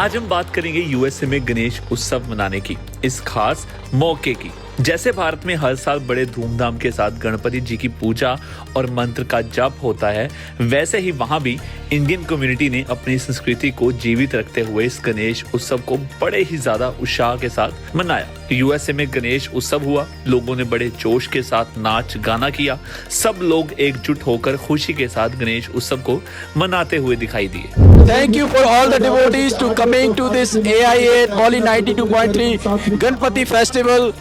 आज हम बात करेंगे यूएसए में गणेश उत्सव मनाने की, इस खास मौके की। जैसे भारत में हर साल बड़े धूमधाम के साथ गणपति जी की पूजा और मंत्र का जप होता है, वैसे ही वहां भी इंडियन कम्युनिटी ने अपनी संस्कृति को जीवित रखते हुए इस गणेश उत्सव को बड़े ही ज्यादा उत्साह के साथ मनाया। यूएसए में गणेश उत्सव हुआ, लोगों ने बड़े जोश के साथ नाच गाना किया, सब लोग एकजुट होकर खुशी के साथ गणेश उत्सव को मनाते हुए दिखाई दिए। Thank you for all the devotees to coming to this AIA Bolly 92.3 Ganpati Festival.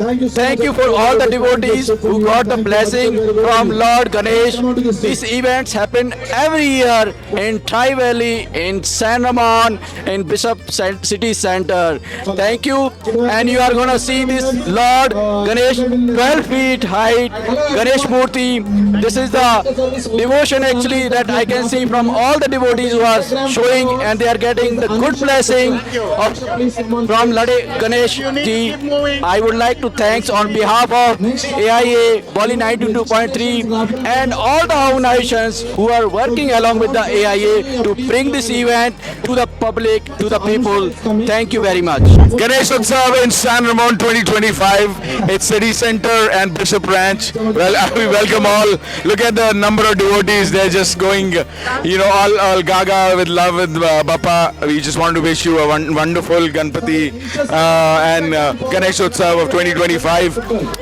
Thank you for all the devotees who got the blessing from Lord Ganesh. These events happen every year in Tri Valley, in San Ramon, in Bishop City Center. Thank you, and you are gonna see this Lord Ganesh 12 feet height Ganesh Murti. This is the devotion actually that I can see from all the devotees who are showing, and they are getting the good blessing from Lade Ganesh ji. I would like to thanks on behalf of AIA Bolly 92.3 and all the organizations who are working along with the AIA to bring this event to the public, to the people. Thank you very much. Ganesh Utsav in San Ramon 2025. It's City Center and Bishop Ranch. Well, we welcome all. Look at the number of devotees. They're just going, all gaga with love with Bappa. We just want to wish you a wonderful Ganpati and Ganesh Utsav of 2025.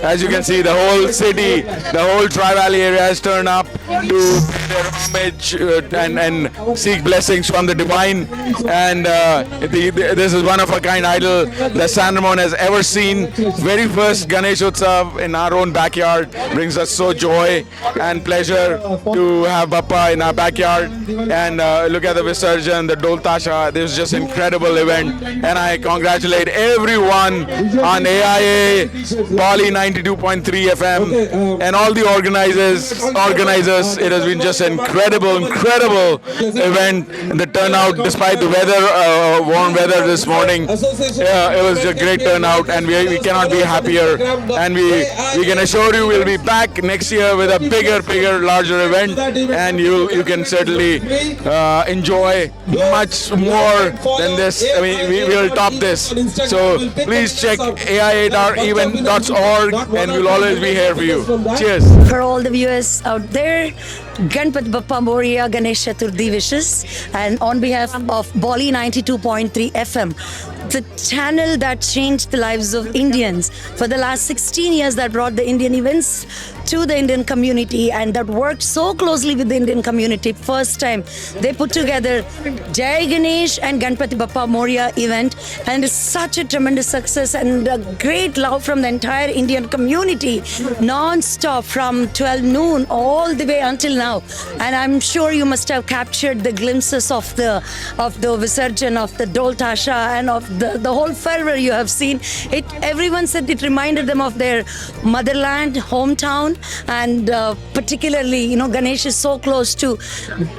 As you can see, the whole city, the whole Tri-Valley area has turned up to pay their homage and seek blessings from the divine. And this is one of a kind idol that San Ramon has ever seen. Very first Ganesh Utsav in our own backyard brings us so joy and pleasure to have Bappa in our backyard. And look at the Visarjan, the Dol Tasha. This is just incredible event, and I congratulate everyone on AIA Bolly 92.3 FM and all the organizers. It has been just an incredible event. The turnout, despite the weather, warm weather this morning, it was a great turnout, and we cannot be happier. And we can assure you we'll be back next year with a bigger, larger event, and you can certainly enjoy much more than this. I mean, we will top this. So please check AIA.event.org, and we'll always be here for you. Cheers. For all the viewers out there, Ganpati Bappa Moria Ganesh Chaturthi wishes, and on behalf of Bolly 92.3 FM, the channel that changed the lives of Indians for the last 16 years, that brought the Indian events to the Indian community and that worked so closely with the Indian community. First time they put together Jai Ganesh and Ganpati Bappa Moria event, and it's such a tremendous success and a great love from the entire Indian community, non-stop from 12 noon all the way until now. And I'm sure you must have captured the glimpses of the Visarjan, of the Dol Tasha, and of the whole fervor you have seen. Everyone said it reminded them of their motherland, hometown, and particularly, Ganesh is so close to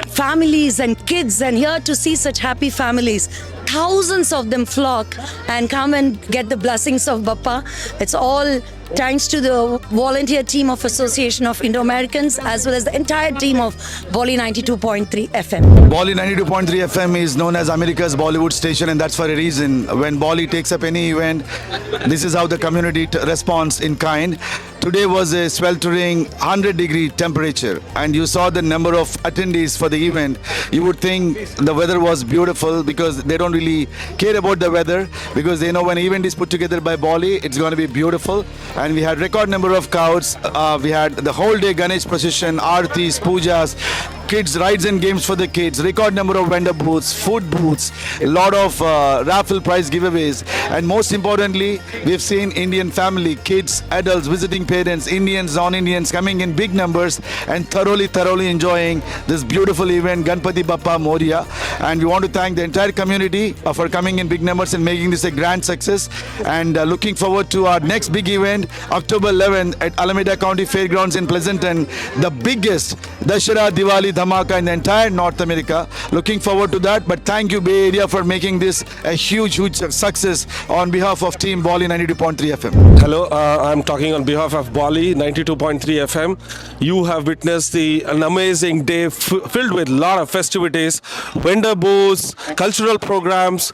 families and kids, and here to see such happy families. Thousands of them flock and come and get the blessings of Bappa. It's all thanks to the volunteer team of Association of Indo-Americans as well as the entire team of Bolly 92.3 FM. Bolly 92.3 FM is known as America's Bollywood station, and that's for a reason. When Bolly takes up any event, this is how the community responds in kind. Today was a sweltering 100-degree temperature, and you saw the number of attendees for the event. You would think the weather was beautiful because they don't really care about the weather, because they know when an event is put together by Bolly, it's going to be beautiful. And we had record number of crowds. We had the whole day Ganesh procession, aartis, pujas, kids rides and games for the kids, record number of vendor booths, food booths, a lot of raffle prize giveaways, and most importantly, we've seen Indian family, kids, adults, visiting parents, Indians, non-Indians coming in big numbers and thoroughly enjoying this beautiful event, Ganpati Bappa Moria. And we want to thank the entire community for coming in big numbers and making this a grand success. And looking forward to our next big event, October 11th at Alameda County Fairgrounds in Pleasanton, the biggest Dashara Diwali dhamaka in the entire North America. Looking forward to that. But thank you, Bay Area, for making this a huge success on behalf of Team Bolly 92.3 FM. Hello, I'm talking on behalf of of Bali 92.3 FM. You have witnessed an amazing day filled with a lot of festivities, vendor booths, cultural programs,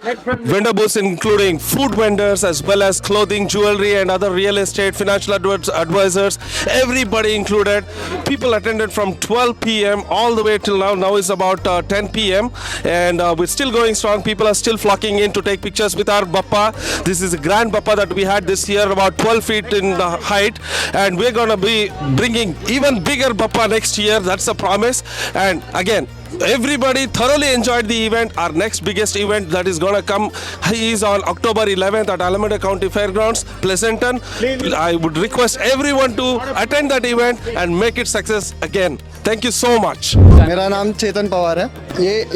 vendor booths including food vendors as well as clothing, jewelry and other real estate, financial advisors, everybody included. People attended from 12 p.m. all the way till now. Now is about 10 p.m. and we're still going strong. People are still flocking in to take pictures with our Bappa. This is a grand Bappa that we had this year, about 12 feet in the height, and we're going to be bringing even bigger Bappa next year. That's a promise. And again, everybody thoroughly enjoyed the event. Our next biggest event that is going to come is on October 11th at Alameda County Fairgrounds, Pleasanton. I would request everyone to attend that event and make it success again. Thank you so much. मेरा नाम चेतन पवार है।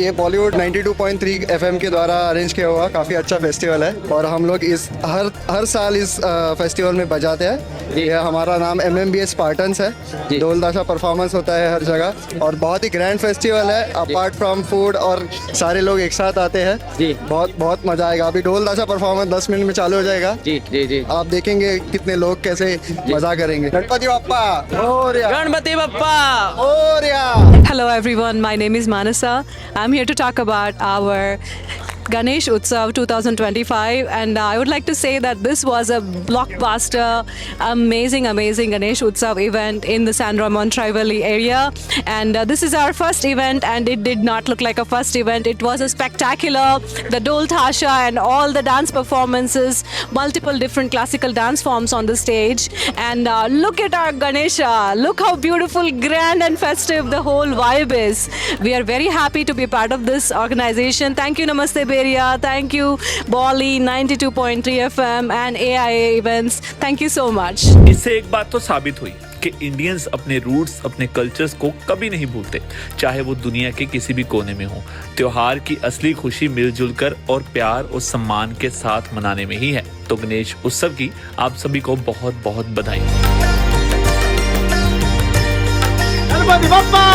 ये Bollywood 92.3 FM के द्वारा arrange किया हुआ काफ़ी अच्छा फेस्टिवल है और हम लोग इस हर साल इस फेस्टिवल में बजाते हैं। ये हमारा नाम MMBS स्पार्टन्स है। ढोल ताशा परफॉर्मेंस होता है हर जगह और बहुत ही ग्रैंड फेस्टिवल है। अपार्ट फ्रॉम फूड और सारे लोग एक साथ आते हैं। बहुत मजा आएगा। अभी ढोल ताशा परफॉर्मेंस 10 मिनट में चालू हो जाएगा। जी आप देखेंगे कितने लोग कैसे मजा करेंगे। Ganpati Bappa Morya. Ganpati Bappa Morya. Hello everyone, my name is Manasa. I'm here to talk about our Ganesh Utsav 2025, and I would like to say that this was a blockbuster, amazing Ganesh Utsav event in the San Ramon Trivali area, and this is our first event, and it did not look like a first event. It was a spectacular, the Dol Tasha and all the dance performances, multiple different classical dance forms on the stage, and look at our Ganesha, look how beautiful, grand and festive the whole vibe is. We are very happy to be part of this organization. Thank you, Namaste Beria. Thank you, Bali 92.3 FM and AIA Events. Thank you so much. इससे एक बात तो साबित हुई कि Indians अपने roots, अपने cultures को कभी नहीं भूलते, चाहे वो दुनिया के किसी भी कोने में हो। त्योहार की असली खुशी मिलजुल कर और प्यार और सम्मान के साथ मनाने में ही है। तो गणेश उत्सव की आप सभी को बहुत बहुत बधाई। गणपति बप्पा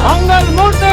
मंगल मूर्ति।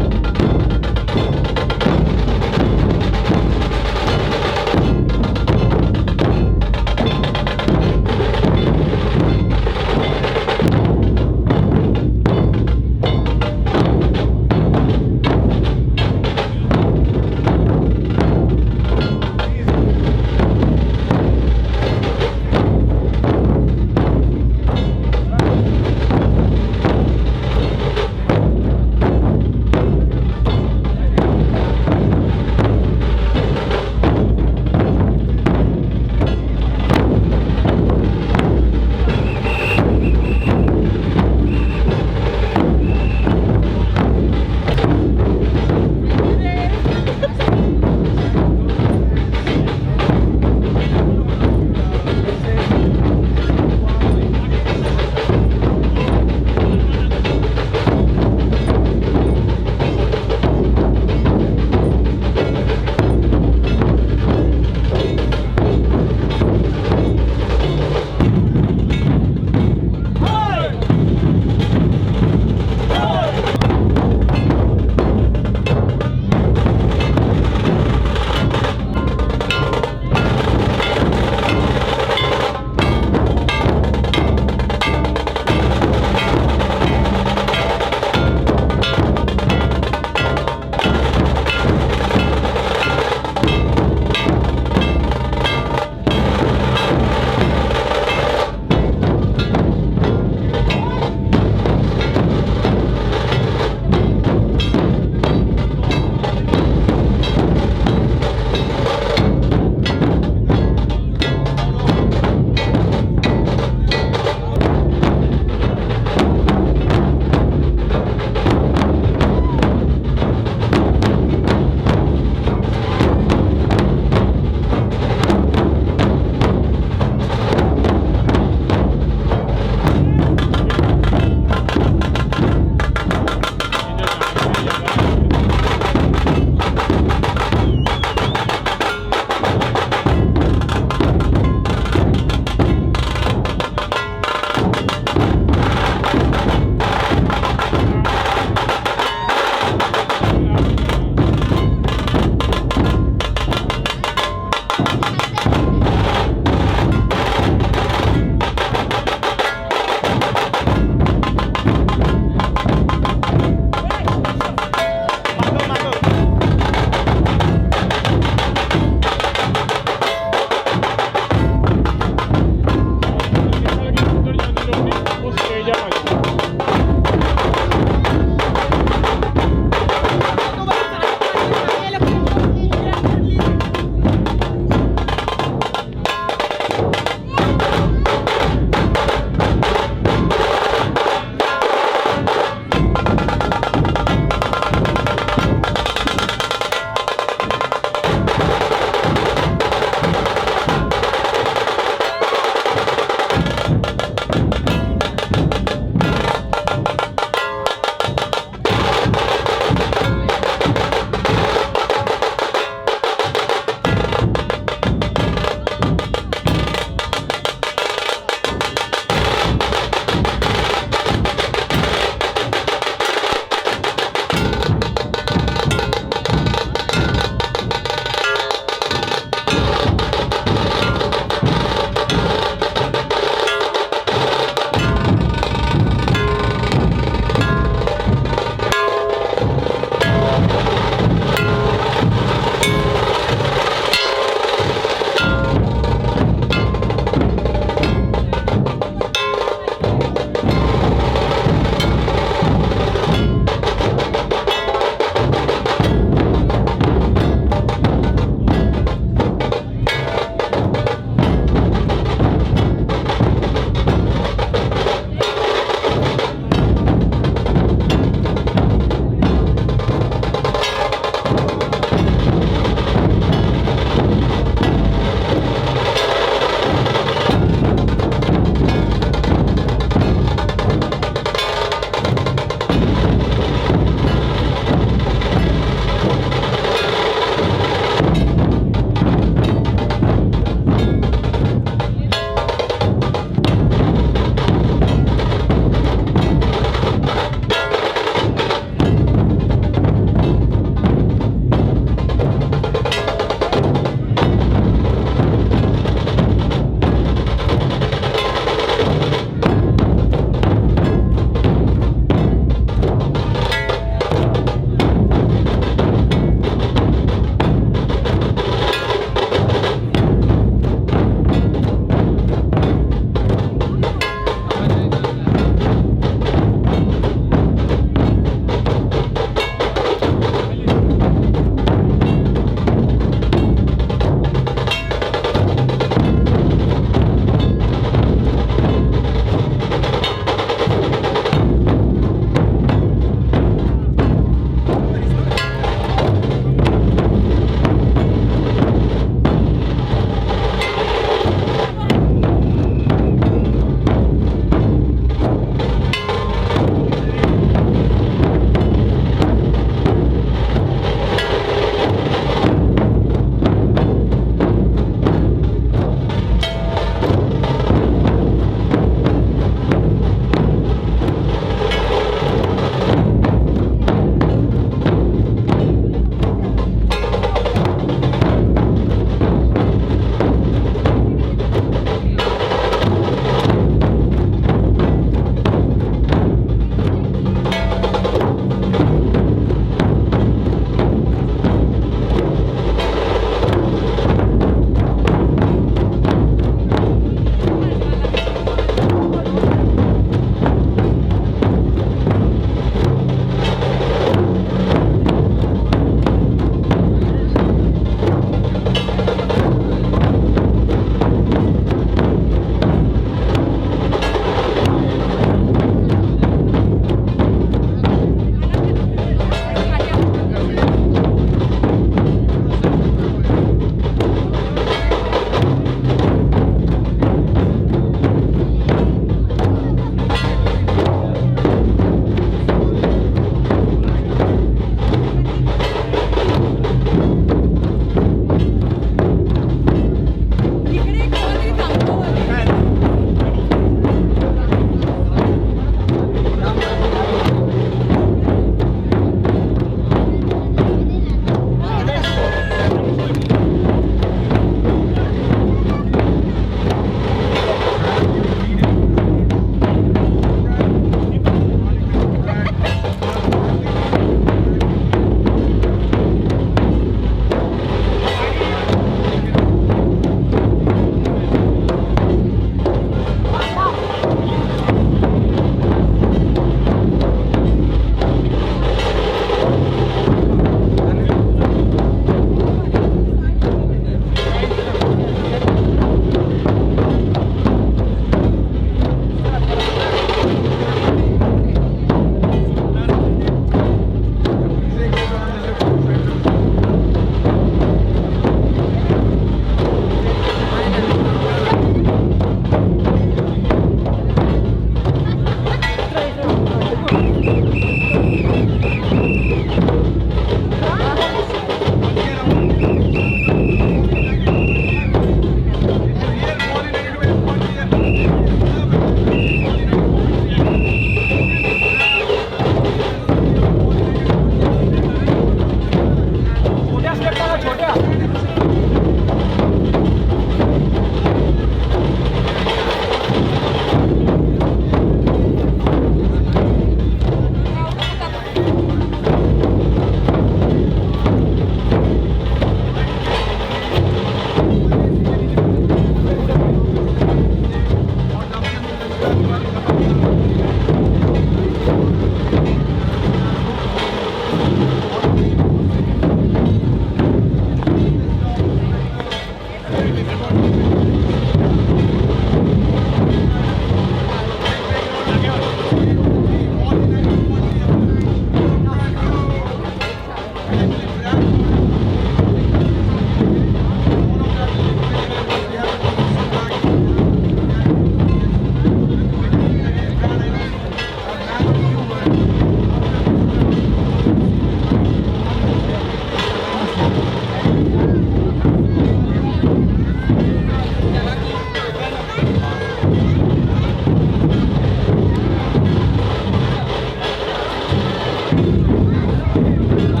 Thank you.